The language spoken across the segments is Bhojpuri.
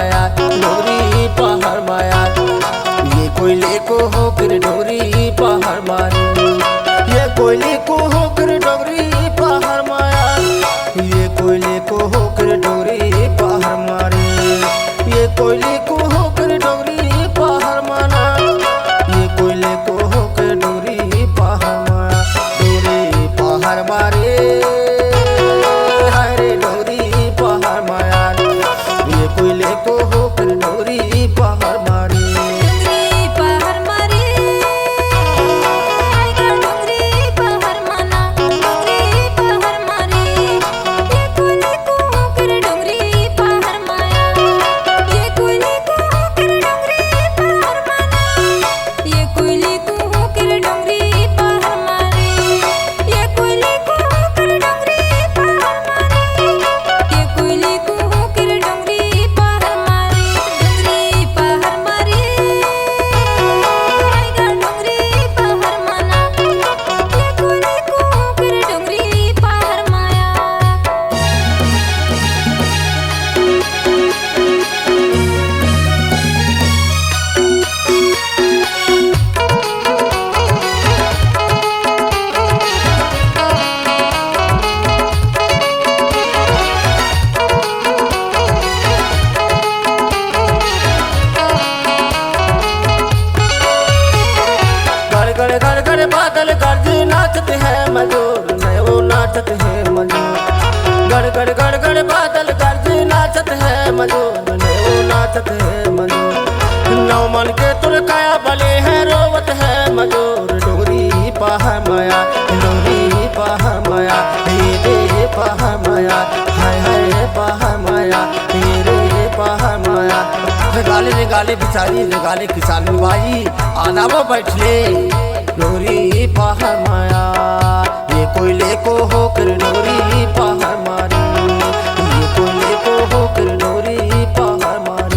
माया डोगरी पहाड़ माया। ये कोयले को होकर डोगरी पहाड़ मारे, ये कोयले को होकर डोगरी पहाड़ माया। ये कोयले को होकर डोगरी पहाड़ मारे, ये कोयले को होकर डोगरी पहाड़ माना। ये कोयले को होकर डोगरी पहाड़ माया डोगरी पहाड़ मारे। हरे डोगरी पहाड़ माया, ये कोयले को होकर डोगरी पहाड़ मारे। गड़ गड़ बादल गर्ज नाचते हैं मजूर, नहीं वो नाचते हैं मजूर। गड़ गड़ बादल गर्ज नाचते हैं मजूर, नहीं वो नाचते हैं मजूर। नौ मन के तुरकाया भले हैं रोवत है मजूर। डोगरी पहाड़ माया डोगरी पहाड़ माया, ये रे पहाड़ माया हाय हाय पहाड़ माया, ये रे पहाड़ माया। गाले गाले बिचारी गाले किसान भाई आना वो बैठले डोगरी पहाड़ माया। ये कोयले को होकर डोगरी पहाड़ मारी, ये कोयले को होकर डोगरी पहाड़ मारी।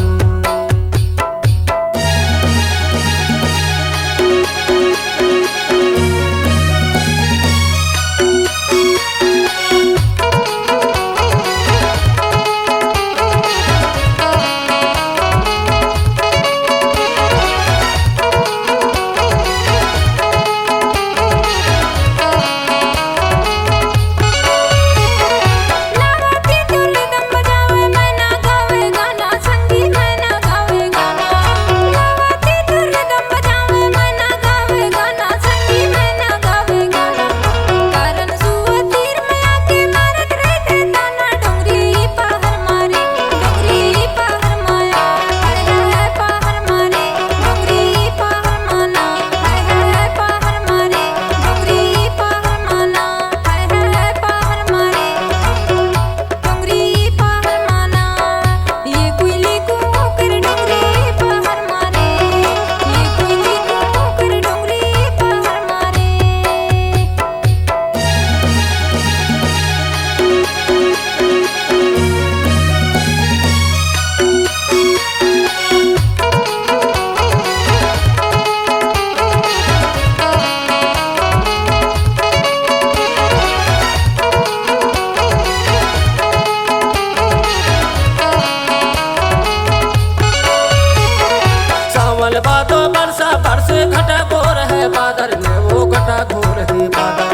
बादो बरसा बरसे घटा घोर है बादल में वो घटा घोर है बादल।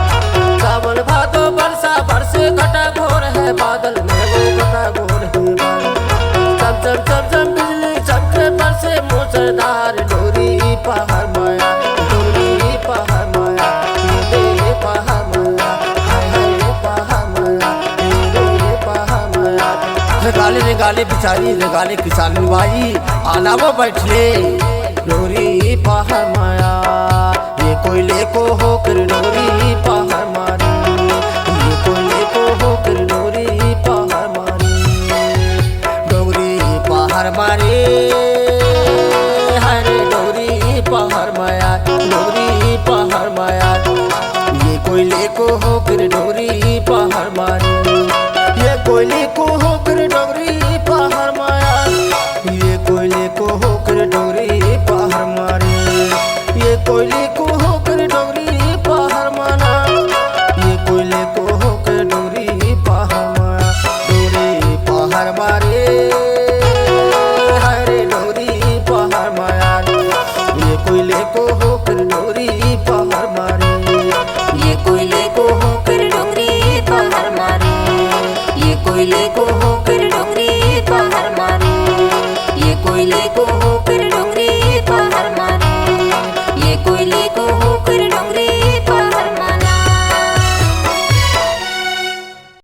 सावन भादो बरसा बरसे घटा घोर है बादल में वो घटा घोर है बादल। चम बिजली चमके बरसे मूसलाधार डोगरी पहाड़ माया डोगरी पहाड़ माया, ये पहाड़ माया हाय हाय पहाड़ माया, ये पहाड़ माया। गाले गाले बिचारी गाले किसान भाई आना वो बैठले डोगरी पहाड़ माया। ये कोयले को होकर डोगरी पहाड़ मारी, ये कोयले को होकर डोगरी पहाड़ मारी। डोगरी पहाड़ मारे हरे डोगरी पहाड़ माया डोगरी पहाड़ माया। ये कोयले को होकर डोगरी पहाड़ मारी, ये कोयले को होकर डोगरी पहाड़ माया। ये कोयले को होकर डोगरी पहाड़ मारी, ये कोयले को होकर डोगरी पहाड़ माना। ये कोयले को होकर डोगरी पहाड़ माया डोगरी पहाड़ मारे कोयले को हो